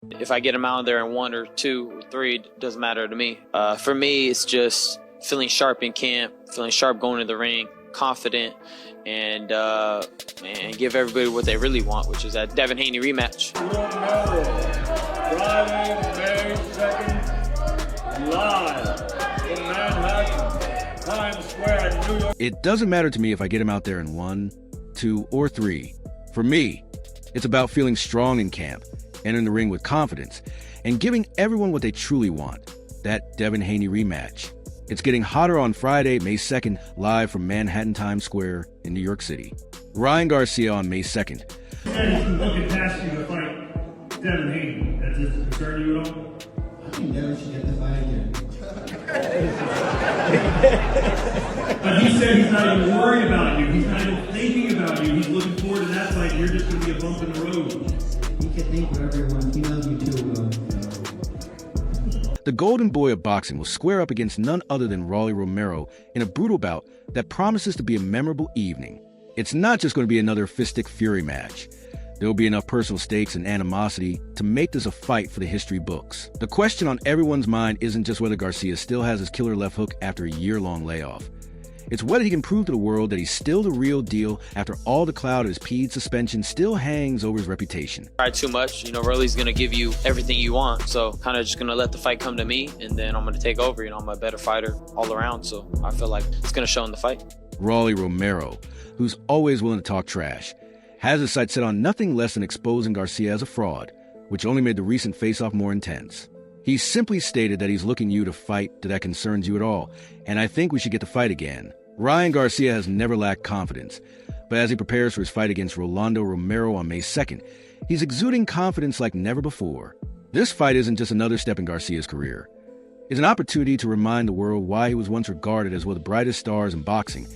If I get him out there in 1 or 2 or 3, it doesn't matter to me. For me, it's just feeling sharp in camp, feeling sharp going to the ring, confident, and give everybody what they really want, which is that Devin Haney rematch. Romero, Friday, May 2nd, live in Manhattan, Times Square, New York. It doesn't matter to me if I get him out there in 1, 2, or 3. For me, it's about feeling strong in camp, entering the ring with confidence, and giving everyone what they truly want, that Devin Haney rematch. It's getting hotter on Friday, May 2nd, live from Manhattan Times Square in New York City. Ryan Garcia on May 2nd. He said he's looking past you to fight Devin Haney. Does this concern you at all? I think Devin should get the fight again. But he said he's not even worried about you. He's not even thinking about you. He's looking forward to that fight. You're just going to be a bump in the road. He can think for everyone. He loves you too, The golden boy of boxing will square up against none other than Romero in a brutal bout that promises to be a memorable evening. It's not just going to be another fistic fury match. There will be enough personal stakes and animosity to make this a fight for the history books. The question on everyone's mind isn't just whether Garcia still has his killer left hook after a year-long layoff. It's whether he can prove to the world that he's still the real deal after all the cloud of his PED suspension still hangs over his reputation. Try too much, Rolly's going to give you everything you want, so kind of just going to let the fight come to me, and then I'm going to take over. I'm a better fighter all around, so I feel like it's going to show in the fight. Romero, who's always willing to talk trash, has his sights set on nothing less than exposing Garcia as a fraud, which only made the recent face-off more intense. He simply stated that he's looking you to fight that concerns you at all, and I think we should get to fight again. Ryan Garcia has never lacked confidence, but as he prepares for his fight against Rolando Romero on May 2nd, he's exuding confidence like never before. This fight isn't just another step in Garcia's career. It's an opportunity to remind the world why he was once regarded as one of the brightest stars in boxing.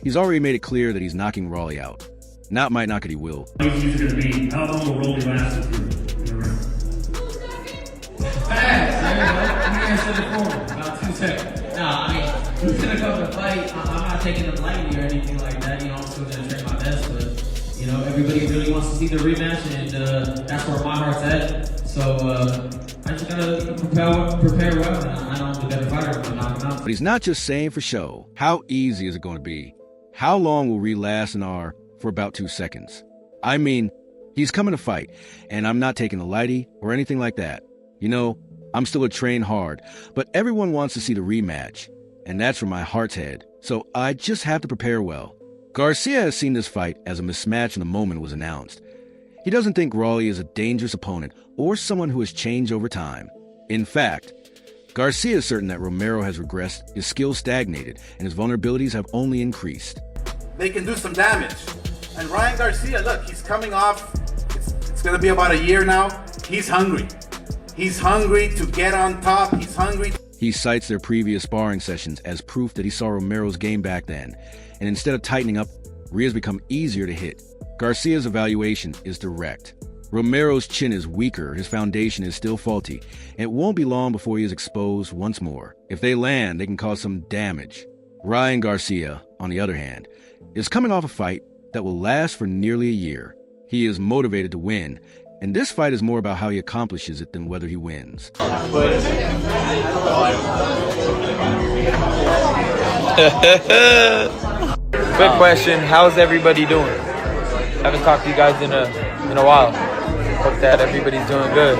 He's already made it clear that he's knocking Rolly out. Not might knock it, he will. How easy is it going to be? How long will Rolly last with you in the ring? Fast, let me answer the phone. About 2 seconds. Who's gonna come to fight? I'm not taking them lightly or anything like that. I'm still gonna try my best, but everybody really wants to see the rematch, and that's where my heart's at. So I just gotta prepare well, and I know I'm the better fighter when I knock him out. But he's not just saying for show. How easy is it going to be? How long will we last in our for about 2 seconds? I mean, he's coming to fight, and I'm not taking the lighty or anything like that. I'm still a trained hard, but everyone wants to see the rematch, and that's where my heart's head. So I just have to prepare well. Garcia has seen this fight as a mismatch when the moment was announced. He doesn't think Rolly is a dangerous opponent or someone who has changed over time. In fact, Garcia is certain that Romero has regressed, his skills stagnated, and his vulnerabilities have only increased. They can do some damage. And Ryan Garcia, look, he's coming off, it's going to be about a year now. He's hungry. He's hungry to get on top. He's hungry. He cites their previous sparring sessions as proof that he saw Romero's game back then, and instead of tightening up, Ria's become easier to hit. Garcia's evaluation is direct. Romero's chin is weaker, his foundation is still faulty, and it won't be long before he is exposed once more. If they land, they can cause some damage. Ryan Garcia, on the other hand, is coming off a fight that will last for nearly a year. He is motivated to win, and this fight is more about how he accomplishes it than whether he wins. Quick question, how's everybody doing? Haven't talked to you guys in a while. Hope that everybody's doing good.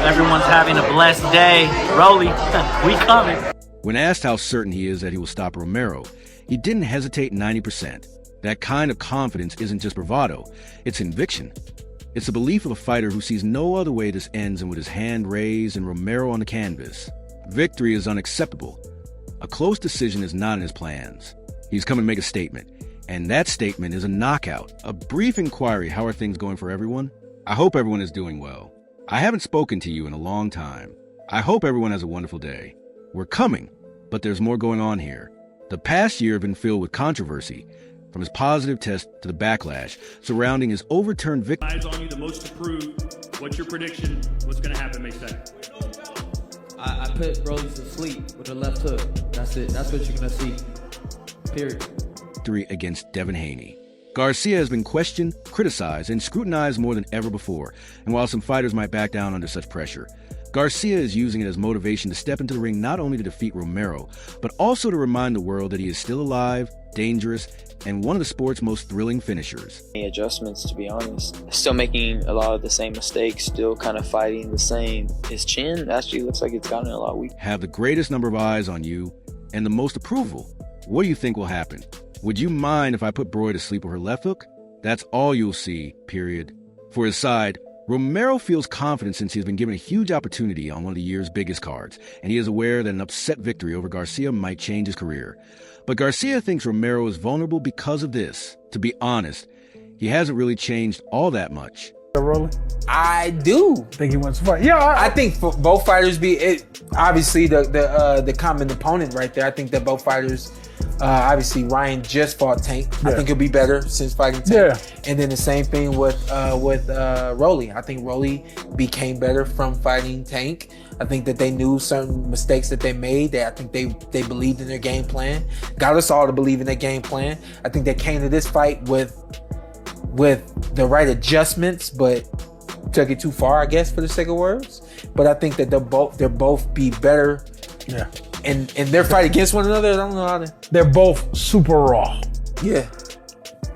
Everyone's having a blessed day. Rolly, we coming. When asked how certain he is that he will stop Romero, he didn't hesitate 90%. That kind of confidence isn't just bravado, it's conviction. It's the belief of a fighter who sees no other way this ends than with his hand raised and Romero on the canvas. Victory is unacceptable. A close decision is not in his plans. He's come to make a statement, and that statement is a knockout. A brief inquiry, how are things going for everyone? I hope everyone is doing well. I haven't spoken to you in a long time. I hope everyone has a wonderful day. We're coming, but there's more going on here. The past year has been filled with controversy, from his positive test to the backlash surrounding his overturned victory. Eyes on you the most to prove. What's your prediction? What's going to happen May 2nd? I put Rolly to sleep with a left hook. That's it. That's what you're going to see. Period. Victory against Devin Haney. Garcia has been questioned, criticized, and scrutinized more than ever before, and while some fighters might back down under such pressure, Garcia is using it as motivation to step into the ring not only to defeat Romero, but also to remind the world that he is still alive, dangerous, and one of the sport's most thrilling finishers. Any adjustments, to be honest. Still making a lot of the same mistakes, still kind of fighting the same. His chin actually looks like it's gotten a lot weaker. Have the greatest number of eyes on you and the most approval. What do you think will happen? Would you mind if I put Broy to sleep with her left hook? That's all you'll see, period. For his side, Romero feels confident since he has been given a huge opportunity on one of the year's biggest cards, and he is aware that an upset victory over Garcia might change his career. But Garcia thinks Romero is vulnerable because of this. To be honest, he hasn't really changed all that much. I do think he wants to fight. Yeah, I think for both fighters obviously the common opponent right there. I think that both fighters. Obviously, Ryan just fought Tank. Yeah. I think he'll be better since fighting Tank. Yeah. And then the same thing with Rolly. I think Rolly became better from fighting Tank. I think that they knew certain mistakes that they made. I think they believed in their game plan. Got us all to believe in their game plan. I think they came to this fight with the right adjustments, but took it too far, I guess, for the sake of words. But I think that they'll both be better. Yeah. And their fight against one another, I don't know how to. They're both super raw. Yeah.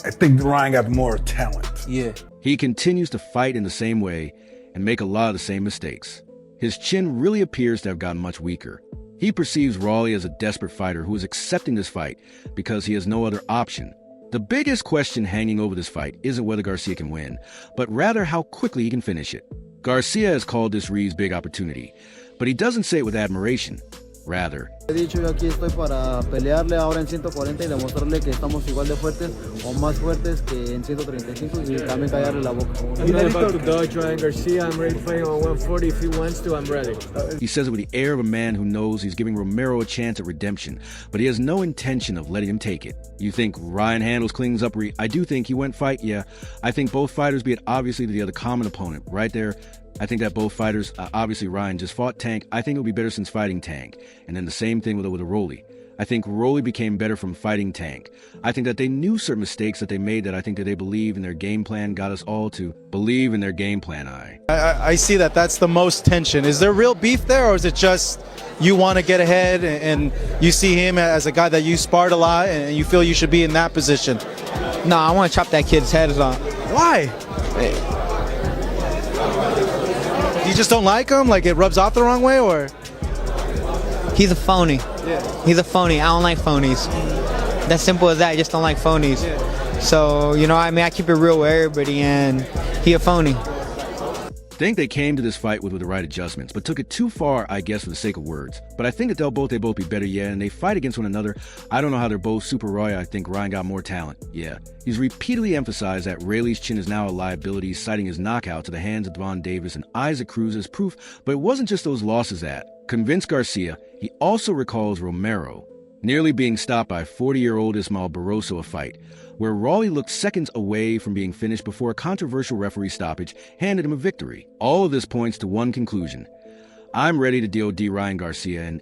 I think Ryan got more talent. Yeah. He continues to fight in the same way and make a lot of the same mistakes. His chin really appears to have gotten much weaker. He perceives Raleigh as a desperate fighter who is accepting this fight because he has no other option. The biggest question hanging over this fight isn't whether Garcia can win, but rather how quickly he can finish it. Garcia has called this Reed's big opportunity, but he doesn't say it with admiration. Rather, He dicho, yo aquí estoy para pelearle ahora en 140 y demostrarle que estamos igual de fuertes o más fuertes que en 135 y también callarle la boca. I'm not about to dodge Ryan Garcia. I'm ready to fight him on 140. If he wants to, I'm ready. He says it with the air of a man who knows he's giving Romero a chance at redemption, but he has no intention of letting him take it. You think Ryan handles cleans up Reed? I do think he went fight, yeah. I think both fighters, be it obviously the other common opponent, right there. I think that both fighters, obviously Ryan just fought Tank. I think it'll be better since fighting Tank. And then the same thing with a Rolly. I think Rolly became better from fighting Tank. I think that they knew certain mistakes that they made that I think that they believe in their game plan got us all to believe in their game plan. I see that that's the most tension. Is there real beef there, or is it just you want to get ahead and you see him as a guy that you sparred a lot and you feel you should be in that position? No, I want to chop that kid's head off. Why? Hey. You just don't like him? Like it rubs off the wrong way, or? He's a phony. Yeah. He's a phony. I don't like phonies. That's simple as that. I just don't like phonies. Yeah. So, I keep it real with everybody, and he a phony. I think they came to this fight with the right adjustments, but took it too far, I guess, for the sake of words. But I think that they'll both be better, yeah, and they fight against one another. I don't know how they're both super raw. I think Ryan got more talent, yeah. He's repeatedly emphasized that Rayleigh's chin is now a liability, citing his knockout to the hands of Devon Davis and Isaac Cruz as proof, but it wasn't just those losses that convinced Garcia. He also recalls Romero nearly being stopped by 40-year-old Ismael Barroso a fight, where Raleigh looked seconds away from being finished before a controversial referee stoppage handed him a victory. All of this points to one conclusion. I'm ready to DOD Ryan Garcia and...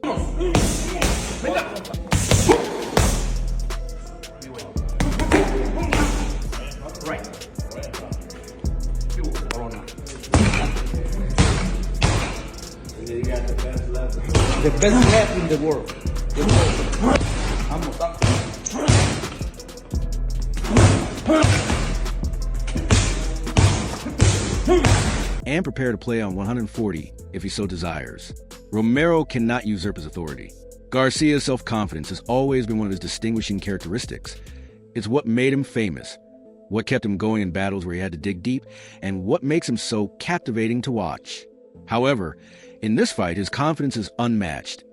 The best left in the world. and prepare to play on 140 if he so desires. Romero cannot usurp his authority. Garcia's self-confidence has always been one of his distinguishing characteristics. It's what made him famous, what kept him going in battles where he had to dig deep, and what makes him so captivating to watch. However, in this fight, his confidence is unmatched.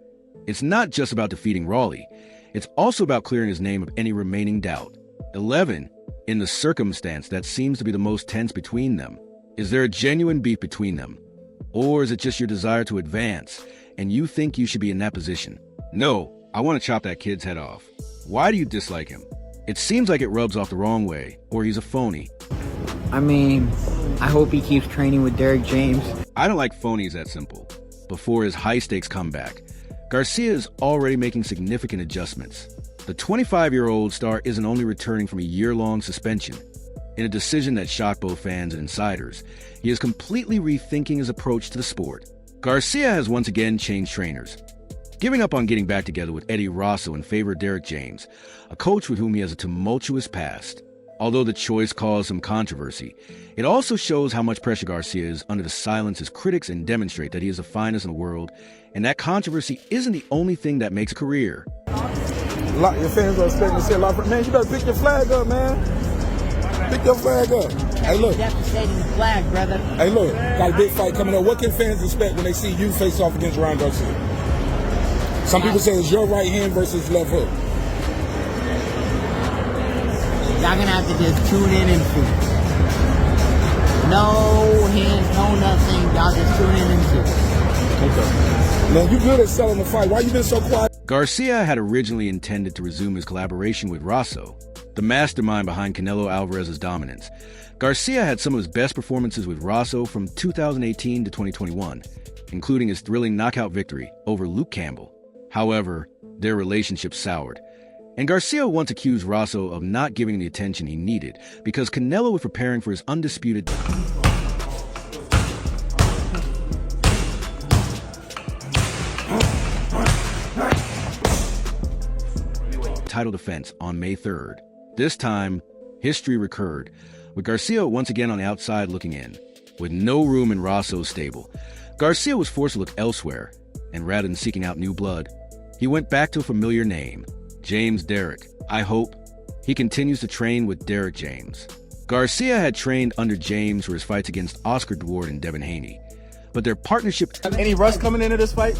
It's not just about defeating Raleigh. It's also about clearing his name of any remaining doubt. 11, in the circumstance that seems to be the most tense between them. Is there a genuine beef between them? Or is it just your desire to advance, and you think you should be in that position? No, I want to chop that kid's head off. Why do you dislike him? It seems like it rubs off the wrong way, or he's a phony. I hope he keeps training with Derek James. I don't like phonies that simple. Before his high-stakes comeback, Garcia is already making significant adjustments. The 25-year-old star isn't only returning from a year-long suspension. In a decision that shocked both fans and insiders, he is completely rethinking his approach to the sport. Garcia has once again changed trainers, giving up on getting back together with Eddie Rosso in favor of Derek James, a coach with whom he has a tumultuous past. Although the choice caused some controversy, it also shows how much pressure Garcia is under to silence his critics and demonstrate that he is the finest in the world, and that controversy isn't the only thing that makes a career. Your fans are expecting to see a lot of... Man, you better pick your flag up, man. Pick your flag up. Hey, look. Devastating the flag, brother. Hey, look. Got a big fight coming up. What can fans expect when they see you face off against Ryan Garcia? Some people say it's your right hand versus left hook. Y'all gonna have to just tune in and see. No hands, no nothing. Y'all just tune in and see. Okay. Man, you good at selling the fight. Why you been so quiet? Garcia had originally intended to resume his collaboration with Rosso, the mastermind behind Canelo Alvarez's dominance. Garcia had some of his best performances with Rosso from 2018 to 2021, including his thrilling knockout victory over Luke Campbell. However, their relationship soured, and Garcia once accused Rosso of not giving the attention he needed because Canelo was preparing for his undisputed title defense on May 3rd. This time, history recurred, with Garcia once again on the outside looking in. With no room in Rosso's stable, Garcia was forced to look elsewhere, and rather than seeking out new blood, he went back to a familiar name, James Derrick. I hope he continues to train with Derek James. Garcia had trained under James for his fights against Oscar Duarte and Devin Haney, but their partnership... Any rush coming into this fight?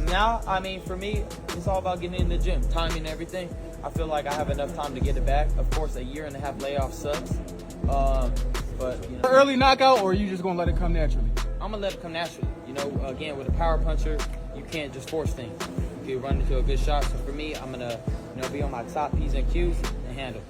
Now, I mean, for me, it's all about getting in the gym, timing and everything. I feel like I have enough time to get it back. Of course, a 1.5 year layoff sucks, but you know. Early knockout, or are you just gonna let it come naturally? I'm gonna let it come naturally. You know, again, with a power puncher, you can't just force things. You can run into a good shot. So for me, I'm gonna, be on my top P's and Q's and handle.